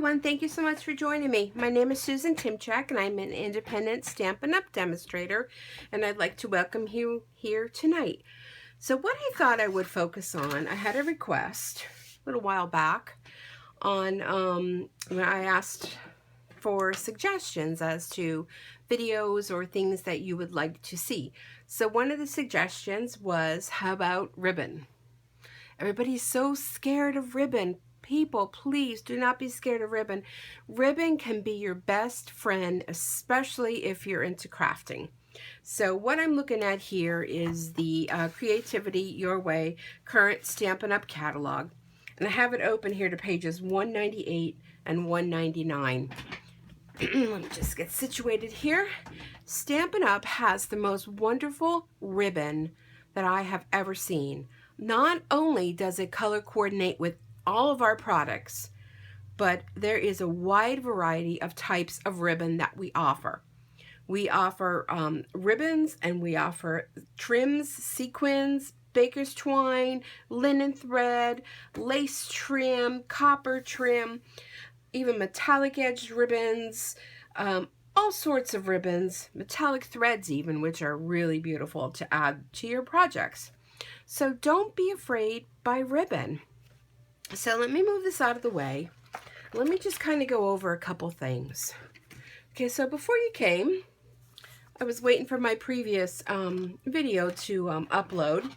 everyone, thank you so much for joining me. My name is Susan Timchak and I'm an independent Stampin' Up! Demonstrator, and I'd like to welcome you here tonight. So what I thought I would focus on, I had a request a little while back on when I asked for suggestions as to videos or things that you would like to see. So one of the suggestions was, how about ribbon? Everybody's so scared of ribbon. People, please do not be scared of ribbon. Ribbon can be your best friend, especially if you're into crafting. So what I'm looking at here is the Creativity Your Way current Stampin' Up! Catalog. And I have it open here to pages 198 and 199. Let me just get situated here. Stampin' Up! Has the most wonderful ribbon that I have ever seen. Not only does it color coordinate with all of our products, but there is a wide variety of types of ribbon that we offer. We offer ribbons, and we offer trims, sequins, baker's twine, linen thread, lace trim, copper trim, even metallic edged ribbons, all sorts of ribbons, metallic threads even, which are really beautiful to add to your projects. So don't be afraid by ribbon. So let me move this out of the way. Let me just kind of go over a couple things. Okay, so before you came, I was waiting for my previous video to upload.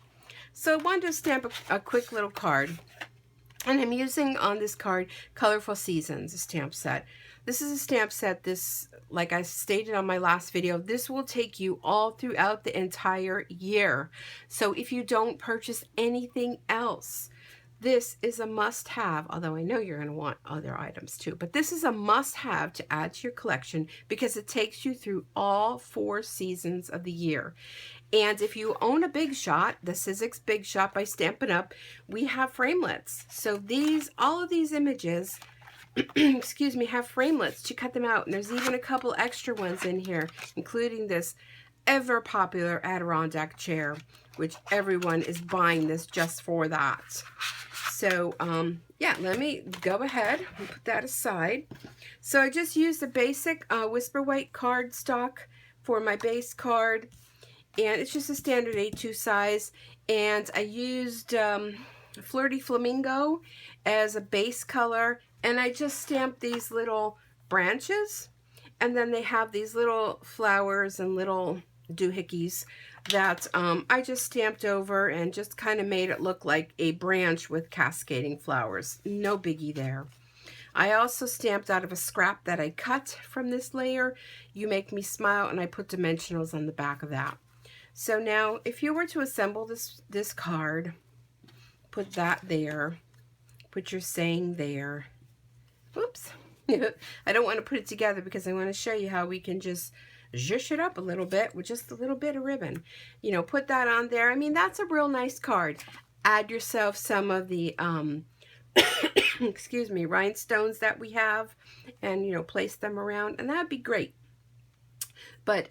So I wanted to stamp a quick little card. And I'm using on this card Colorful Seasons, a stamp set. This is a stamp set, like I stated on my last video, this will take you all throughout the entire year. So if you don't purchase anything else, this is a must-have, although I know you're going to want other items too. But this is a must-have to add to your collection because it takes you through all 4 seasons of the year. And if you own a Big Shot, the Sizzix Big Shot by Stampin' Up!, we have framelits. So all of these images, excuse me, have framelits to cut them out. And there's even a couple extra ones in here, including this ever popular Adirondack chair, which everyone is buying this just for that. So yeah, let me go ahead and put that aside. So I just used a basic Whisper White cardstock for my base card, and it's just a standard A2 size, and I used Flirty Flamingo as a base color, and I just stamped these little branches, and then they have these little flowers and little doohickeys that I just stamped over and just kind of made it look like a branch with cascading flowers. No biggie there. I also stamped out of a scrap that I cut from this layer, You Make Me Smile, and I put dimensionals on the back of that. So now if you were to assemble this card, put that there, put your saying there. Whoops. I don't want to put it together because I want to show you how we can just zhuzh it up a little bit with just a little bit of ribbon. You know, put that on there. I mean, that's a real nice card. Add yourself some of the, excuse me, rhinestones that we have, and, you know, place them around, and that'd be great. But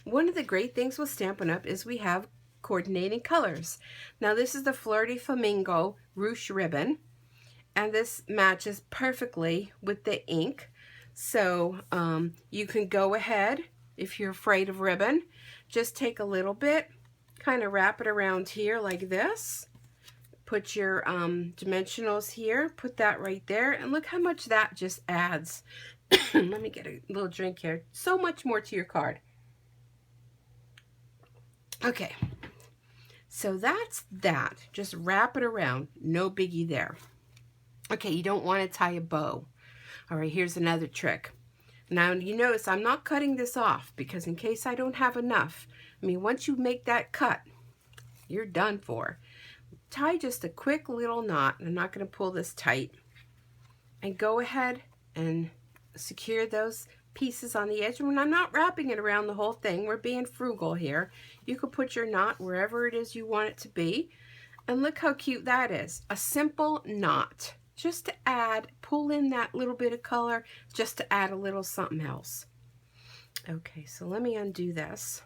one of the great things with Stampin' Up! Is we have coordinating colors. Now this is the Flirty Flamingo ruche ribbon, and this matches perfectly with the ink. So you can go ahead, if you're afraid of ribbon, just take a little bit, kind of wrap it around here like this. Put your dimensionals here, put that right there, and look how much that just adds. Let me get a little drink here. So much more to your card. Okay, so that's that. Just wrap it around. No biggie there. Okay, you don't want to tie a bow. All right, here's another trick. Now, you notice I'm not cutting this off because in case I don't have enough, I mean, once you make that cut, you're done for. Tie just a quick little knot. I'm not going to pull this tight. And go ahead and secure those pieces on the edge. And I'm not wrapping it around the whole thing. We're being frugal here. You could put your knot wherever it is you want it to be. And look how cute that is. A simple knot. Just to add, pull in that little bit of color, just to add a little something else. Okay, so let me undo this.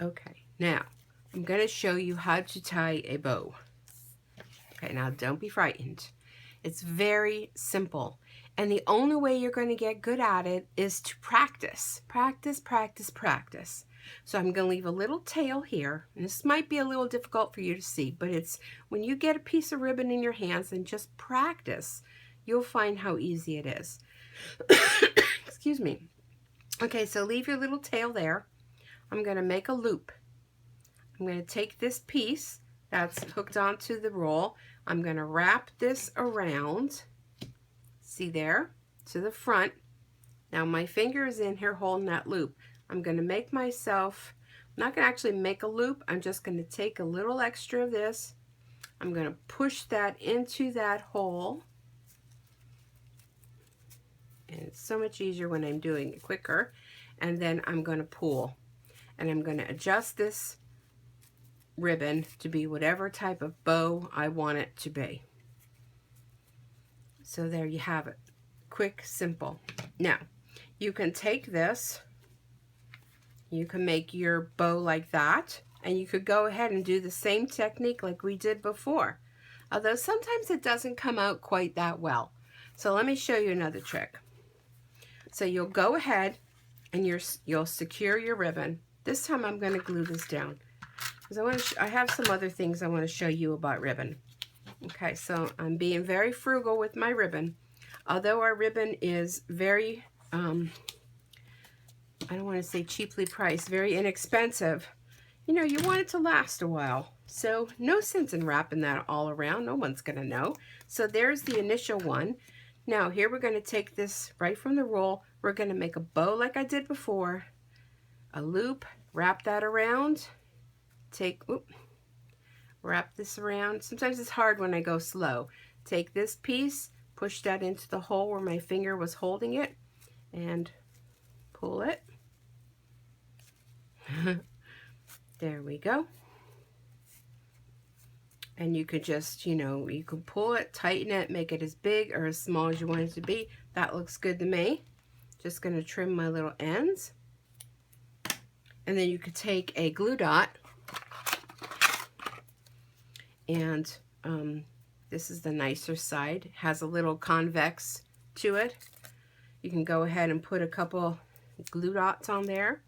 Okay, now I'm going to show you how to tie a bow. Okay, now don't be frightened. It's very simple. And the only way you're going to get good at it is to practice. Practice, practice, practice. So I'm going to leave a little tail here. And this might be a little difficult for you to see, but it's when you get a piece of ribbon in your hands and just practice, you'll find how easy it is. Excuse me. Okay, so leave your little tail there. I'm going to make a loop. I'm going to take this piece that's hooked onto the roll. I'm going to wrap this around, see there, to the front. Now my finger is in here holding that loop. I'm going to make myself, I'm not going to actually make a loop, I'm just going to take a little extra of this. I'm going to push that into that hole. And it's so much easier when I'm doing it quicker. And then I'm going to pull. And I'm going to adjust this ribbon to be whatever type of bow I want it to be. So there you have it. Quick, simple. Now, you can take this, you can make your bow like that, and you could go ahead and do the same technique like we did before. Although sometimes it doesn't come out quite that well. So let me show you another trick. So you'll go ahead and you'll secure your ribbon. This time I'm going to glue this down because I have some other things I want to show you about ribbon. Okay, so I'm being very frugal with my ribbon. Although our ribbon is very, I don't want to say cheaply priced, very inexpensive, you know, you want it to last a while. So no sense in wrapping that all around. No one's going to know. So there's the initial one. Now here we're going to take this right from the roll. We're going to make a bow like I did before. A loop, wrap that around, wrap this around. Sometimes it's hard when I go slow. Take this piece, push that into the hole where my finger was holding it, and pull it. There we go. And you could just, you know, you can pull it, tighten it, make it as big or as small as you want it to be. That looks good to me. Just going to trim my little ends. And then you could take a glue dot, and this is the nicer side. It has a little convex to it. You can go ahead and put a couple glue dots on there,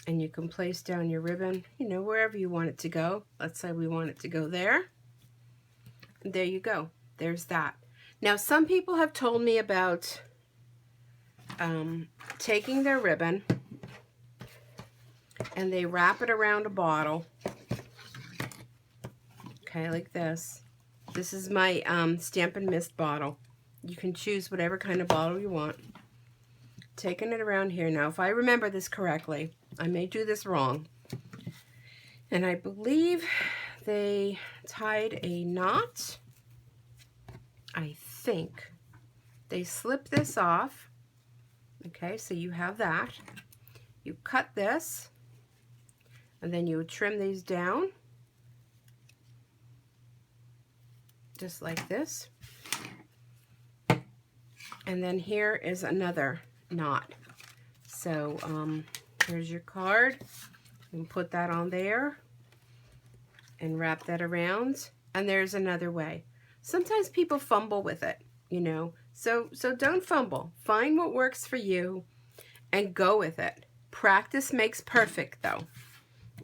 and you can place down your ribbon, you know, wherever you want it to go. Let's say we want it to go there. And there you go. There's that. Now, some people have told me about taking their ribbon and they wrap it around a bottle. Okay, like this. This is my Stampin' Mist bottle. You can choose whatever kind of bottle you want. Taking it around here. Now, if I remember this correctly, I may do this wrong. And I believe they tied a knot. I think. They slip this off. Okay, so you have that. You cut this. And then you would trim these down. Just like this. And then here is another knot. So here's your card. And put that on there. And wrap that around. And there's another way. Sometimes people fumble with it, you know. So don't fumble. Find what works for you and go with it. Practice makes perfect, though.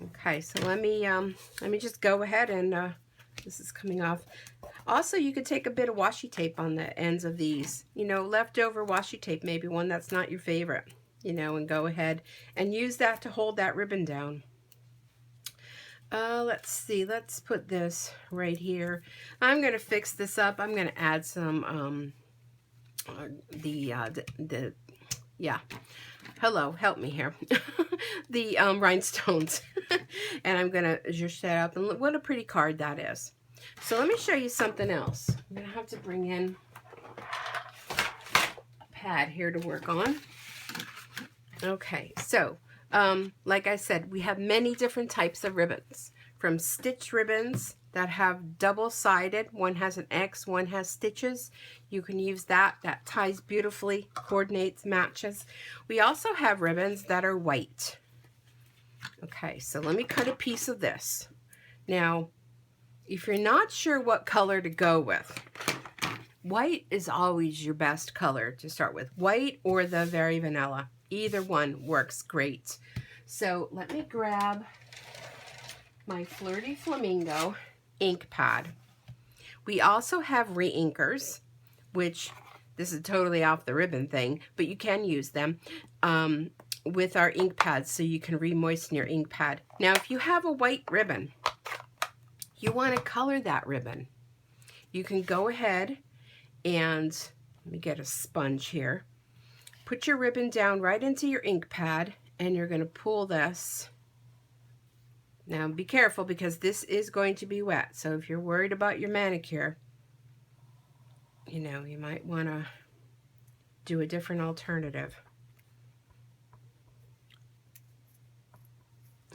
Okay, so let me just go ahead and this is coming off. Also, you could take a bit of washi tape on the ends of these, you know, leftover washi tape, maybe one that's not your favorite, you know, and go ahead and use that to hold that ribbon down. Let's see, let's put this right here. I'm going to fix this up. I'm going to add some, hello, help me here. The rhinestones. And I'm going to just set up, and look what a pretty card that is. So let me show you something else. I'm going to have to bring in a pad here to work on. Okay, so like I said, we have many different types of ribbons. From stitch ribbons that have double-sided. One has an X, one has stitches. You can use that. That ties beautifully, coordinates, matches. We also have ribbons that are white. Okay, so let me cut a piece of this. Now, if you're not sure what color to go with, White is always your best color to start with. White or the Very Vanilla. Either one works great. So let me grab my Flirty Flamingo ink pad. We also have re-inkers, which this is totally off the ribbon thing, but you can use them with our ink pads so you can re-moisten your ink pad. Now, if you have a white ribbon, you want to color that ribbon. You can go ahead and, let me get a sponge here, put your ribbon down right into your ink pad, and you're going to pull this. Now be careful because this is going to be wet, so if you're worried about your manicure, you know, you might want to do a different alternative.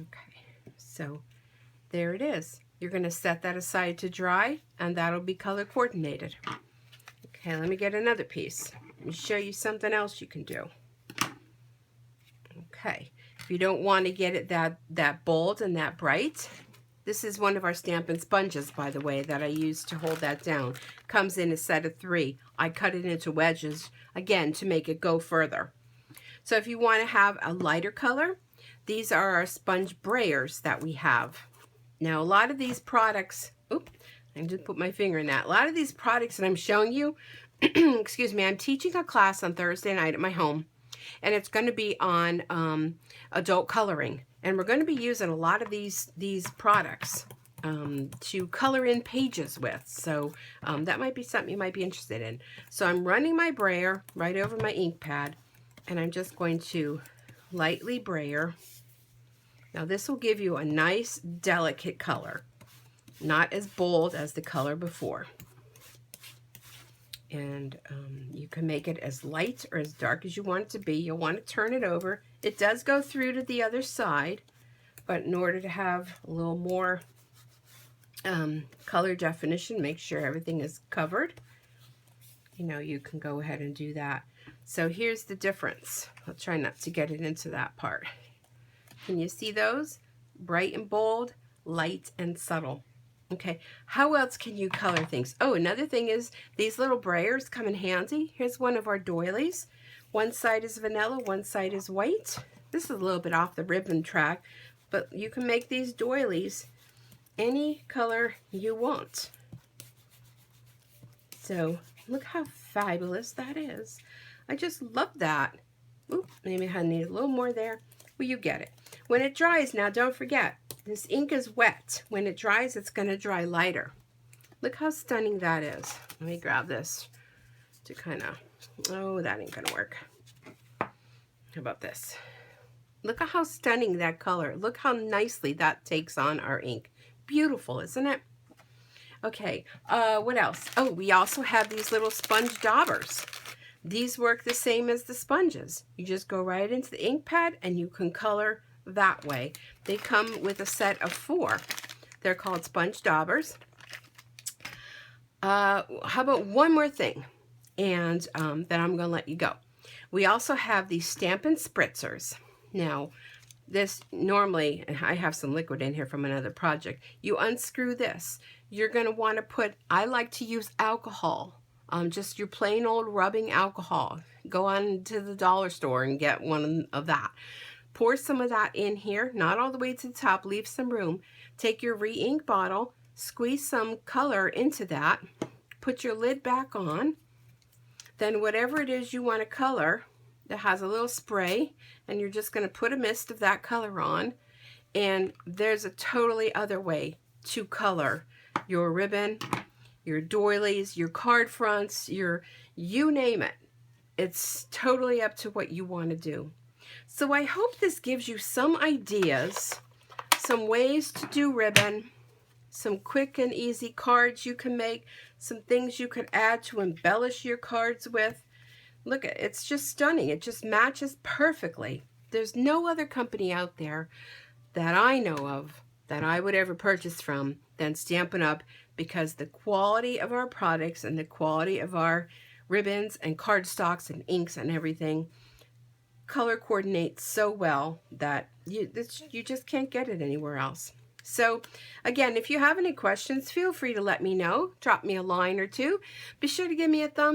Okay, so there it is. You're going to set that aside to dry, and that'll be color coordinated. Okay, let me get another piece. Let me show you something else you can do. Okay, if you don't want to get it that bold and that bright, this is one of our Stampin' Sponges, by the way, that I use to hold that down. Comes in a set of 3. I cut it into wedges, again, to make it go further. So if you want to have a lighter color, these are our sponge brayers that we have. Now, a lot of these products, oops, I just put my finger in that. A lot of these products that I'm showing you, excuse me, I'm teaching a class on Thursday night at my home, and it's going to be on adult coloring. And we're going to be using a lot of these products to color in pages with. So that might be something you might be interested in. So I'm running my brayer right over my ink pad, and I'm just going to lightly brayer. Now this will give you a nice delicate color, not as bold as the color before. And you can make it as light or as dark as you want it to be. You'll want to turn it over. It does go through to the other side, but in order to have a little more color definition, make sure everything is covered, you know, you can go ahead and do that. So here's the difference. I'll try not to get it into that part. Can you see those? Bright and bold, light and subtle. Okay, how else can you color things? Oh, another thing is these little brayers come in handy. Here's one of our doilies. One side is vanilla, one side is white. This is a little bit off the ribbon track, but you can make these doilies any color you want. So look how fabulous that is. I just love that. Oop, maybe I need a little more there. Well, you get it. When it dries, now don't forget, this ink is wet. When it dries, it's going to dry lighter. Look how stunning that is. Let me grab this to kind of, oh, that ain't going to work. How about this? Look at how stunning that color. Look how nicely that takes on our ink. Beautiful, isn't it? Okay, what else? Oh, we also have these little sponge daubers. These work the same as the sponges. You just go right into the ink pad and you can color that way. They come with a set of 4. They're called sponge daubers. How about one more thing, and then I'm going to let you go. We also have these Stampin Spritzers. Now, this normally, I have some liquid in here from another project. You unscrew this. You're going to want to put, I like to use alcohol. Just your plain old rubbing alcohol. Go on to the dollar store and get one of that. Pour some of that in here, not all the way to the top, leave some room. Take your re-ink bottle, squeeze some color into that, put your lid back on. Then whatever it is you want to color, that has a little spray, and you're just going to put a mist of that color on. And there's a totally other way to color your ribbon, your doilies, your card fronts, you name it. It's totally up to what you want to do. So I hope this gives you some ideas, some ways to do ribbon, some quick and easy cards you can make, some things you could add to embellish your cards with. Look, it's just stunning. It just matches perfectly. There's no other company out there that I know of that I would ever purchase from than Stampin' Up, because the quality of our products and the quality of our ribbons and cardstocks and inks and everything color coordinates so well that you just can't get it anywhere else. So again, if you have any questions, feel free to let me know. Drop me a line or two. Be sure to give me a thumbs